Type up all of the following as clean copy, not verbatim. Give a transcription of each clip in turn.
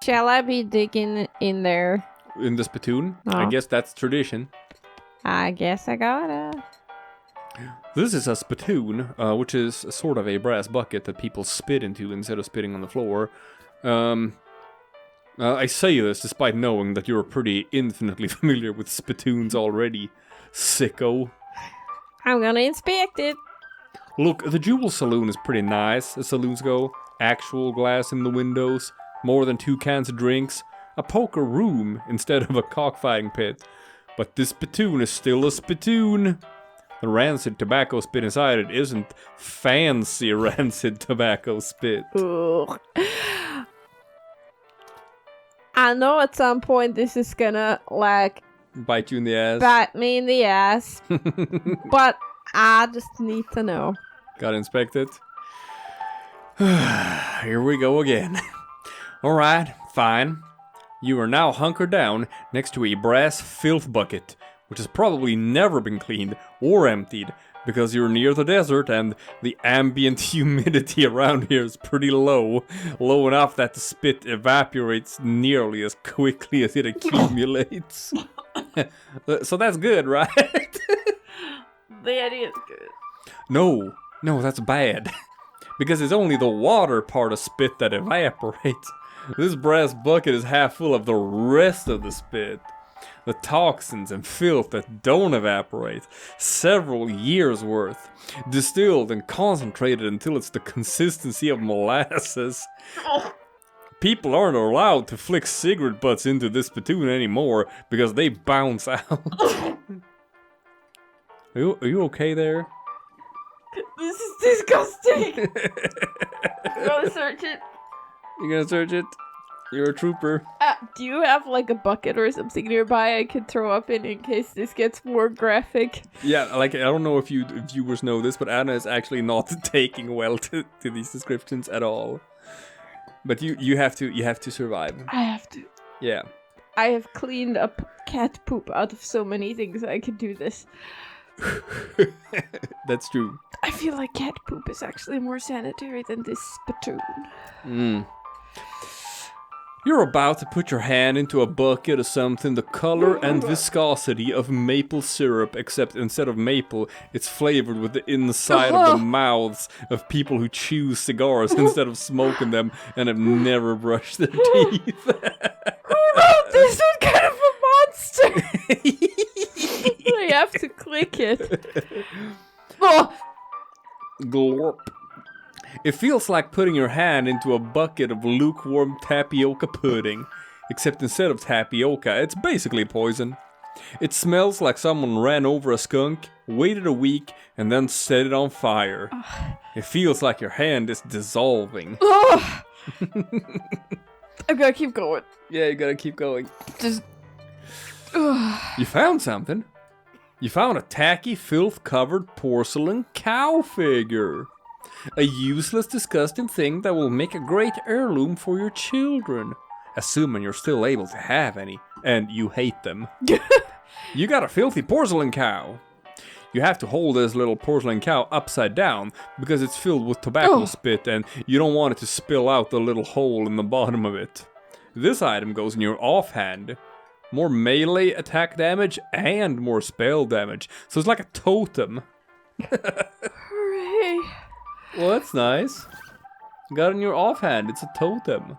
Shall I be digging in there? In the spittoon? Oh. I guess that's tradition. I guess I gotta. This is a spittoon, which is sort of a brass bucket that people spit into instead of spitting on the floor. I say this despite knowing that you're pretty infinitely familiar with spittoons already, sicko. I'm gonna inspect it. Look, the Jewel Saloon is pretty nice, as saloons go. Actual glass in the windows, more than 2 cans of drinks, a poker room instead of a cockfighting pit. But this spittoon is still a spittoon. The rancid tobacco spit inside it isn't fancy rancid tobacco spit. Ugh. I know at some point this is gonna, like, Bite you in the ass. bite me in the ass. But I just need to know. Got inspected. Here we go again. Alright, fine. You are now hunkered down next to a brass filth bucket, which has probably never been cleaned or emptied because you're near the desert and the ambient humidity around here is pretty low. Low enough that the spit evaporates nearly as quickly as it accumulates. So that's good, right? That is good. No, that's bad. Because it's only the water part of spit that evaporates. This brass bucket is half full of the rest of the spit. The toxins and filth that don't evaporate. Several years worth. Distilled and concentrated until it's the consistency of molasses. People aren't allowed to flick cigarette butts into this spittoon anymore because they bounce out. Are you okay there? This is disgusting. I'm gonna search it. You gonna search it? You're a trooper. Do you have like a bucket or something nearby I could throw up in case this gets more graphic? Yeah, like I don't know if you viewers know this, but Anna is actually not taking well to these descriptions at all. But you have to survive. I have to. Yeah. I have cleaned up cat poop out of so many things I could do this. That's true. I feel like cat poop is actually more sanitary than this spittoon. You're about to put your hand into a bucket of something the color and viscosity of maple syrup, except instead of maple, it's flavored with the inside of the mouths of people who chew cigars instead of smoking them and have never brushed their teeth. Who wrote this? What kind of a monster? I have to click it. Oh. Glorp. It feels like putting your hand into a bucket of lukewarm tapioca pudding, except instead of tapioca, it's basically poison. It smells like someone ran over a skunk, waited a week, and then set it on fire. It feels like your hand is dissolving. Oh. I've got to keep going. Yeah, you gotta keep going. Just. You found something. You found a tacky, filth-covered porcelain cow figure. A useless, disgusting thing that will make a great heirloom for your children. Assuming you're still able to have any, and you hate them. You got a filthy porcelain cow. You have to hold this little porcelain cow upside down because it's filled with tobacco spit and you don't want it to spill out the little hole in the bottom of it. This item goes in your offhand. More melee attack damage and more spell damage. So it's like a totem. Hooray. Well, that's nice. You got it in your offhand. It's a totem.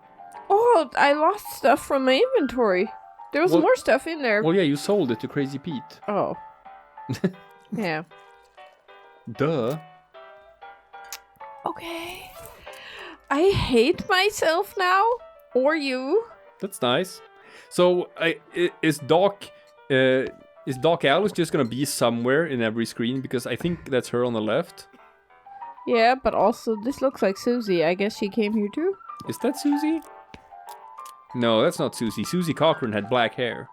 Oh, I lost stuff from my inventory. There was more stuff in there. Well, yeah, you sold it to Crazy Pete. Oh. Yeah. Duh. Okay. I hate myself now. Or you. That's nice. So, is Doc Alice just gonna be somewhere in every screen? Because I think that's her on the left. Yeah, but also this looks like Susie. I guess she came here too. Is that Susie? No, that's not Susie. Susie Cochran had black hair.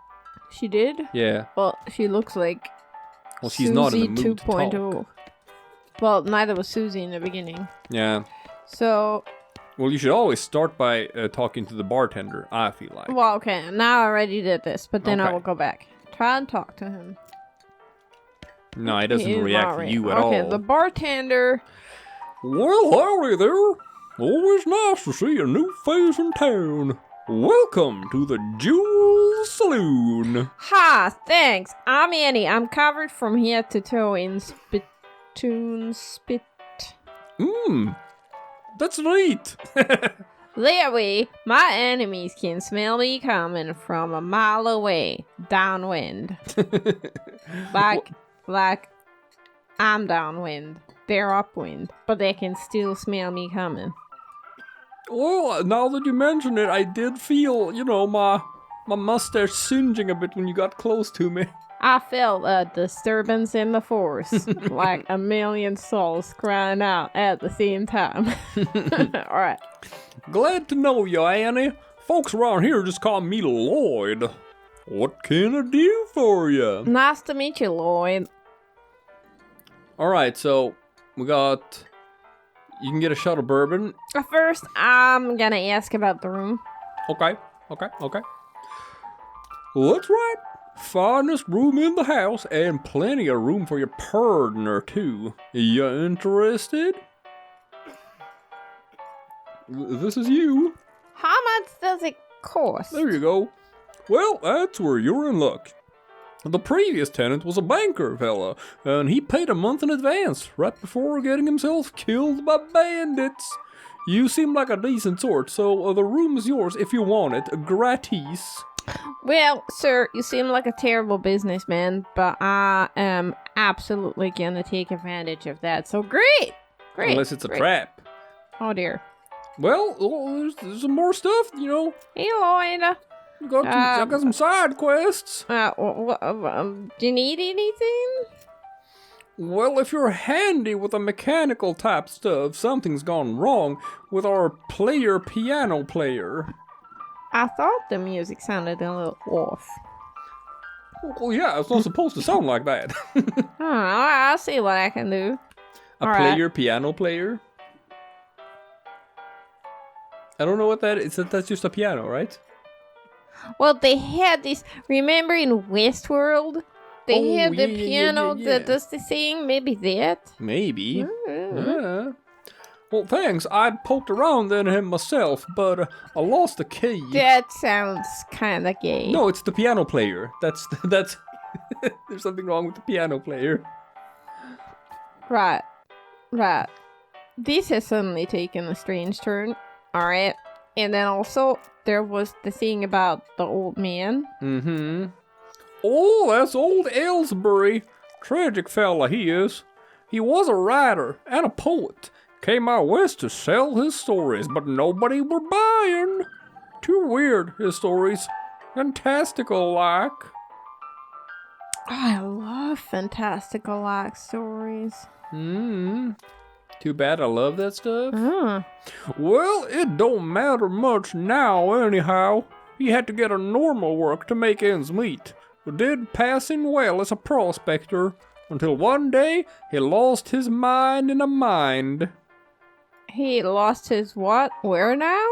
She did? Yeah. Well, she looks like Well, she's Susie not in the mood 2.0. to talk. Well, neither was Susie in the beginning. Yeah. So... Well, you should always start by talking to the bartender, I feel like. Well, okay, now I already did this, but then I Okay. will go back. Try and talk to him. No, he doesn't He is react not to you at all. Okay, the bartender... Well, howdy there. Always nice to see a new face in town. Welcome to the Jewel Saloon. Ha, thanks. I'm Annie. I'm covered from head to toe in Spittoon spit. That's neat. That way, my enemies can smell me coming from a mile away, downwind. like I'm downwind. They're upwind, but they can still smell me coming. Well, now that you mention it, I did feel, my mustache singeing a bit when you got close to me. I felt a disturbance in the force, like a million souls crying out at the same time. Alright. Glad to know you, Annie. Folks around here just call me Lloyd. What can I do for you? Nice to meet you, Lloyd. Alright, so we got... You can get a shot of bourbon. First, I'm gonna ask about the room. Okay. That's right. Finest room in the house, and plenty of room for your partner, too. You interested? This is you. How much does it cost? There you go. Well, that's where you're in luck. The previous tenant was a banker fella, and he paid a month in advance, right before getting himself killed by bandits. You seem like a decent sort, so the room is yours if you want it, gratis. Well, sir, you seem like a terrible businessman, but I am absolutely gonna take advantage of that. So great! Unless it's a trap. Oh dear. Well, there's some more stuff, Hey, Lloyd. I got some side quests. Do you need anything? Well, if you're handy with the mechanical type stuff, something's gone wrong with our piano player. I thought the music sounded a little off. Well, yeah, it's not supposed to sound like that. I'll see what I can do. Piano player? I don't know what that is. That's just a piano, right? Well, they had this. Remember in Westworld? They had the piano that does the thing. Maybe that? Maybe. Yeah. Well, thanks. I poked around in him myself, but I lost the key. That sounds kind of gay. No, it's the piano player. That's. There's something wrong with the piano player. Right. This has suddenly taken a strange turn. Alright. And then also, there was the thing about the old man. Mm-hmm. Oh, that's old Aylesbury. Tragic fella he is. He was a writer and a poet. Came out west to sell his stories, but nobody were buying. Too weird, his stories. Fantastical-like. I love fantastical-like stories. Too bad I love that stuff. Well, it don't matter much now anyhow. He had to get a normal work to make ends meet. But did passing well as a prospector, until one day he lost his mind in a mind. He lost his what? Where now?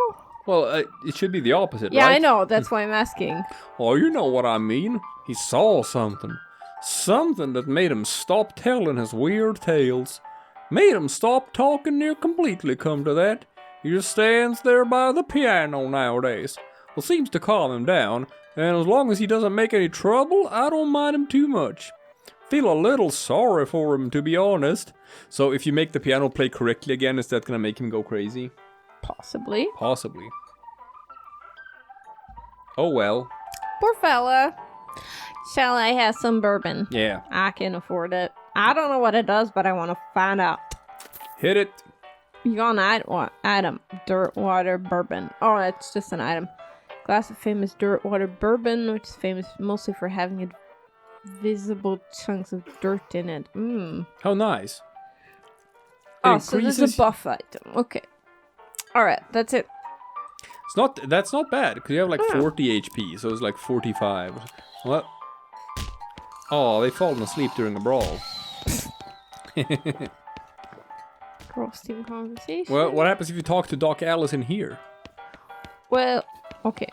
Well, it should be the opposite, yeah, right? Yeah, I know. That's why I'm asking. Oh, you know what I mean. He saw something. Something that made him stop telling his weird tales. Made him stop talking near completely, come to that. He just stands there by the piano nowadays. Well, seems to calm him down, and as long as he doesn't make any trouble, I don't mind him too much. Feel a little sorry for him, to be honest. So if you make the piano play correctly again, is that gonna make him go crazy? Possibly. Oh well. Poor fella. Shall I have some bourbon? Yeah. I can afford it. I don't know what it does, but I want to find out. Hit it. You got an item. Dirt water bourbon. Oh, it's just an item. Glass of famous dirt water bourbon, which is famous mostly for having visible chunks of dirt in it. How nice. Oh, so this is a buff item. Okay. Alright, that's it. That's not bad, because you have like 40 HP, so it's like 45. What? Oh, they've fallen asleep during the brawl. Roasting conversation. Well, what happens if you talk to Doc Alice in here? Well, okay.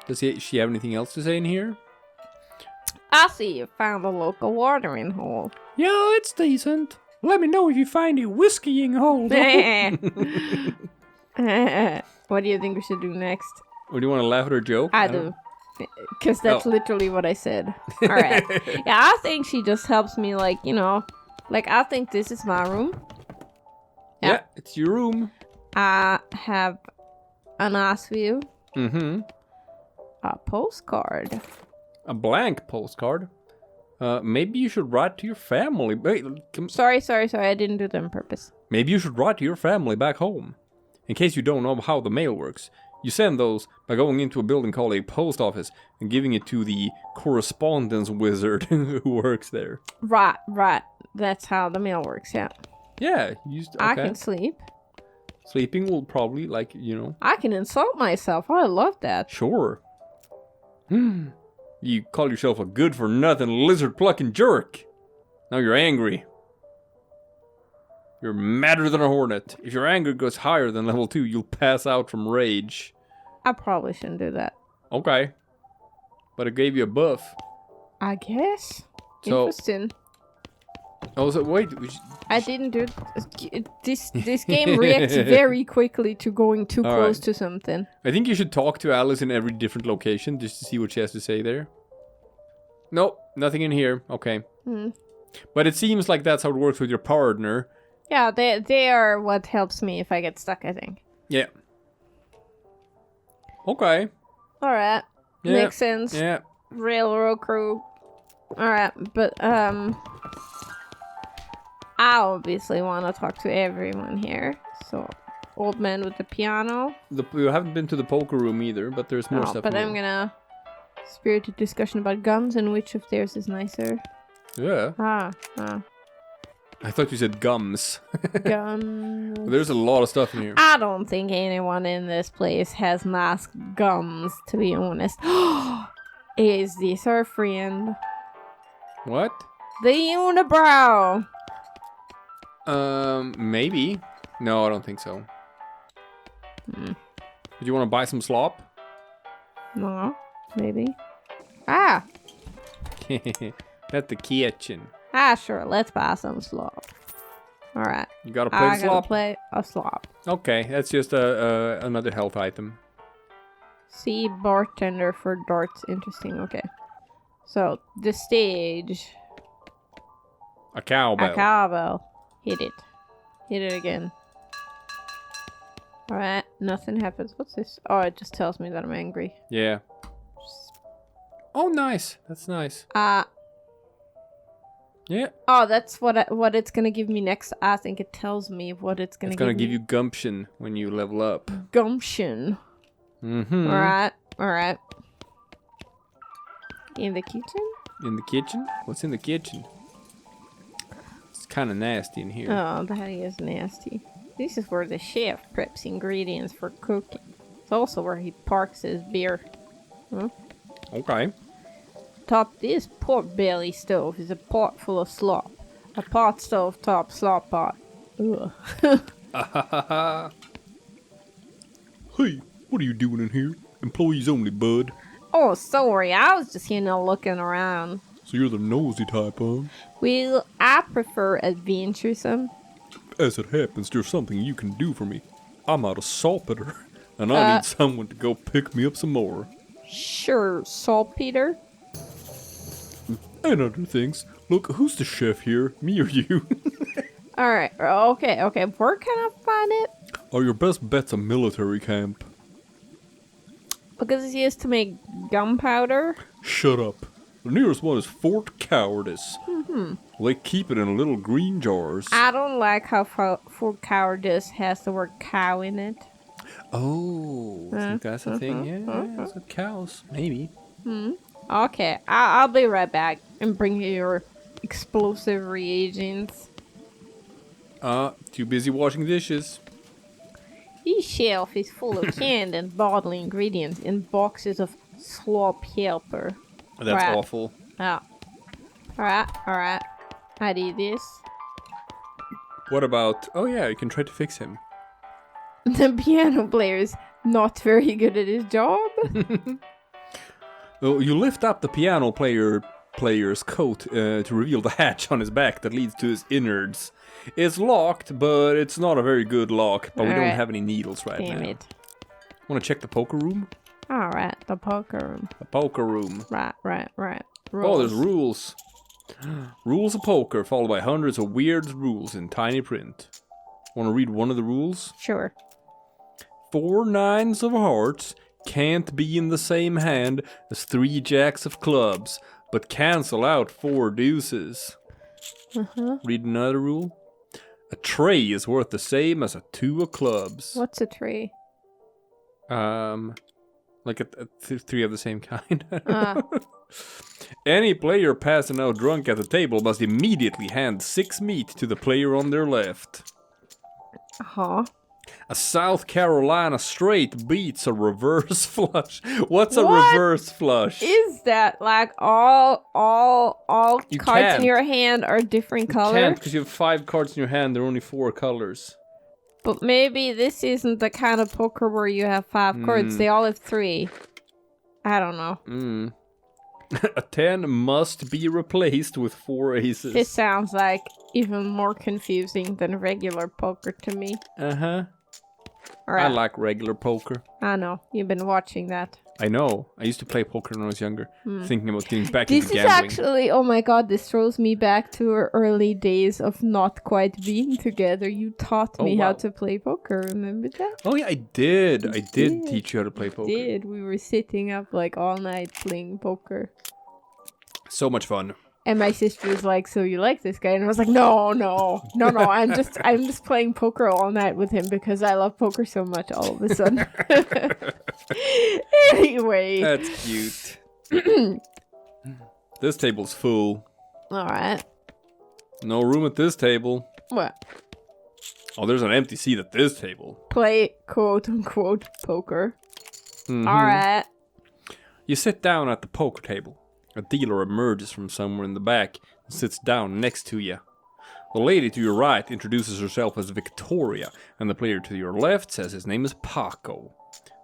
Does she have anything else to say in here? I see you found a local watering hole. Yeah, it's decent. Let me know if you find a whiskeying hole. What do you think we should do next? Or do you want to laugh at her joke? I do. Because that's literally what I said. Alright. Yeah, I think she just helps me, like, you know. Like, I think this is my room. Yeah, it's your room. I have a nice view. Mm-hmm. A postcard. A blank postcard. Maybe you should write to your family. Wait, Sorry. I didn't do that on purpose. Maybe you should write to your family back home. In case you don't know how the mail works, you send those by going into a building called a post office and giving it to the correspondence wizard who works there. Right. That's how the mail works, yeah. Yeah, okay. I can sleep. Sleeping will probably, like, you know... I can insult myself. I love that. Sure. You call yourself a good-for-nothing lizard-plucking jerk. Now you're angry. You're madder than a hornet. If your anger goes higher than level 2, you'll pass out from rage. I probably shouldn't do that. Okay. But it gave you a buff. I guess. So, interesting. Oh, so wait. I didn't do this game reacts very quickly to going too close to something. I think you should talk to Alice in every different location just to see what she has to say there. Nope, nothing in here. Okay. But it seems like that's how it works with your partner. Yeah, they are what helps me if I get stuck, I think. Yeah. Okay. Alright. Yeah. Makes sense. Yeah. Railroad crew. Alright, but I obviously want to talk to everyone here. So, old man with the piano. You haven't been to the poker room either, but there's more stuff. But I'm gonna spirited discussion about guns and which of theirs is nicer. Yeah. I thought you said gums. Guns. There's a lot of stuff in here. I don't think anyone in this place has nice gums, to be honest. Is this our friend? What? The unibrow. Maybe. No, I don't think so. Would you want to buy some slop? No, maybe. At the kitchen. Sure, let's buy some slop. Alright. You gotta play the slop? I gotta play a slop. Okay, that's just another health item. See bartender for darts. Interesting, okay. So, the stage. A cowbell. A cowbell. Hit it. Hit it again. Alright, nothing happens. What's this? Oh, it just tells me that I'm angry. Yeah. Oh, nice. That's nice. Yeah. Oh, that's what it's gonna give me next. I think it tells me what it's gonna give me. It's gonna give you gumption when you level up. Gumption. Mm-hmm. Alright. In the kitchen? In the kitchen? What's in the kitchen? It's kind of nasty in here. Oh, that is nasty. This is where the chef preps ingredients for cooking. It's also where he parks his beer. Huh? Okay. Top this pork belly stove is a pot full of slop. A pot stove top slop pot. Ugh. Hey, what are you doing in here? Employees only, bud. Oh, sorry. I was just, looking around. So you're the nosy type, huh? Well, I prefer adventuresome. As it happens, there's something you can do for me. I'm out of saltpeter, and I need someone to go pick me up some more. Sure, saltpeter. And other things. Look, who's the chef here? Me or you? Alright, okay. Where can I find it? Are your best bets a military camp? Because it's used to make gunpowder? Shut up. The nearest one is Fort Cowardice. They keep it in little green jars. I don't like how Fort Cowardice has the word cow in it. Oh, I think that's a thing. Yeah, that's with cows. Maybe. Okay, I'll be right back and bring you your explosive reagents. Too busy washing dishes. This shelf is full of canned and bottled ingredients in boxes of slop helper. That's awful. Oh. Alright. I did this. What about... Oh yeah, you can try to fix him. The piano player is not very good at his job. Well, you lift up the piano player's coat to reveal the hatch on his back that leads to his innards. It's locked, but it's not a very good lock. But we don't have any needles right now. Damn it. Want to check the poker room? All right, the poker room. A poker room. Right. Oh, there's Rules. rules. Rules of poker, followed by hundreds of weird rules in tiny print. Want to read one of the rules? Sure. 4 nines of hearts can't be in the same hand as 3 jacks of clubs, but cancel out 4 deuces. Read another rule. A tray is worth the same as a 2 of clubs. What's a tree? Like 3 of the same kind. Any player passing out drunk at the table must immediately hand 6 meat to the player on their left. A South Carolina straight beats a reverse flush. What's a reverse flush? Is that like all You cards can't. in your hand are different You colors? can't because you have 5 cards in your hand. There are only 4 colors. But maybe this isn't the kind of poker where you have 5 cards. They all have 3. I don't know. A 10 must be replaced with 4 aces. This sounds like even more confusing than regular poker to me. I like regular poker. I know. You've been watching that. I know. I used to play poker when I was younger, thinking about getting back This into is gambling. actually, oh my god, this throws me back to our early days of not quite being together. You taught me how to play poker, remember that? Oh yeah, I did. I did did. teach you how to play poker. We were sitting up like all night playing poker. So much fun. And my sister was like, "So you like this guy?" And I was like, No. I'm just playing poker all night with him because I love poker so much. All of a sudden. Anyway, That's cute. This table's full. all right. No room at this table. What? Oh, there's an empty seat at this table. Play quote unquote poker. Mhm. All right. You sit down at the poker table. A dealer emerges from somewhere in the back and sits down next to you. The lady to your right introduces herself as Victoria, and the player to your left says his name is Paco.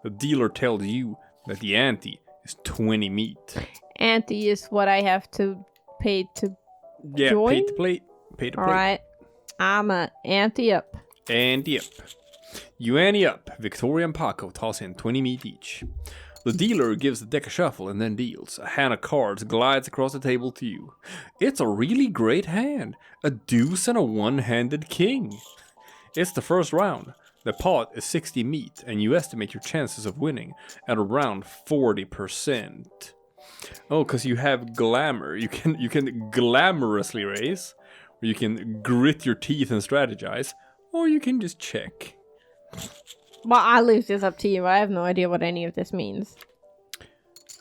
The dealer tells you that the ante is 20 meat. Ante is what I have to pay to Yeah, join? pay to play. Pay to play. Alright. I'm a ante up. Ante up. You ante up. Victoria and Paco toss in 20 meat each. The dealer gives the deck a shuffle and then deals. A hand of cards glides across the table to you. It's a really great hand. A deuce and a one-handed king. It's the first round. The pot is 60 meat, and you estimate your chances of winning at around 40%. Oh, because you have glamour. You can glamorously raise, or you can grit your teeth and strategize, or you can just check. Well, I leave this up to you. I have no idea what any of this means.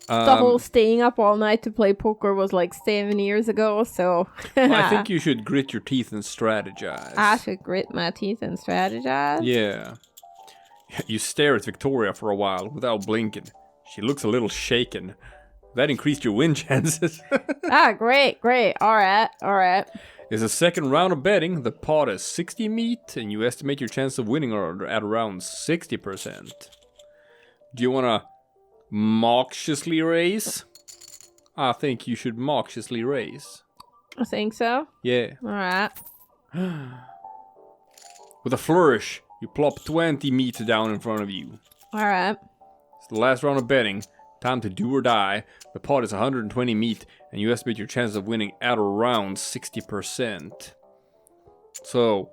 The whole staying up all night to play poker was like 7 years ago, so... I think you should grit your teeth and strategize. I should grit my teeth and strategize? Yeah. You stare at Victoria for a while without blinking. She looks a little shaken. That increased your win chances. Great. Alright. It's a second round of betting. The pot is 60 meat, and you estimate your chance of winning are at around 60%. Do you want to mawkishly raise? I think you should mawkishly raise. I think so. Yeah. Alright. With a flourish, you plop 20 meat down in front of you. Alright. It's the last round of betting. Time to do or die. The pot is 120 meat, and you estimate your chances of winning at around 60%. So,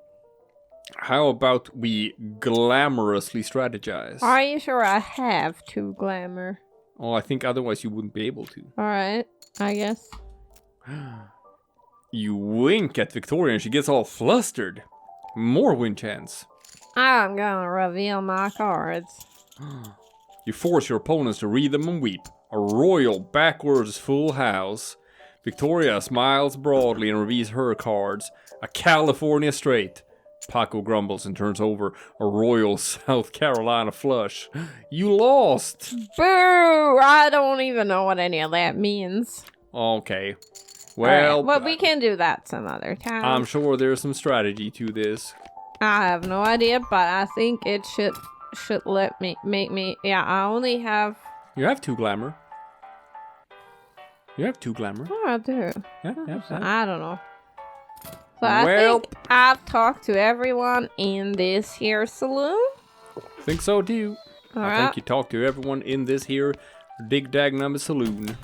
how about we glamorously strategize? Are you sure I have to glamour? Oh, I think otherwise you wouldn't be able to. Alright, I guess. You wink at Victoria and she gets all flustered. More win chance. I'm gonna reveal my cards. You force your opponents to read them and weep. A royal backwards full house. Victoria smiles broadly and reveals her cards. A California straight. Paco grumbles and turns over a royal South Carolina flush. You lost! Boo! I don't even know what any of that means. Okay. Well, Well, we can do that some other time. I'm sure there's some strategy to this. I have no idea, but I think it should let me make me. Yeah, I only have. You have 2 glamour. You have 2 glamour. Oh, I do. Yeah. I don't know. So I think I've talked to everyone in this here saloon. Think so too. I think you talked to everyone in this here Dig Dag Number Saloon.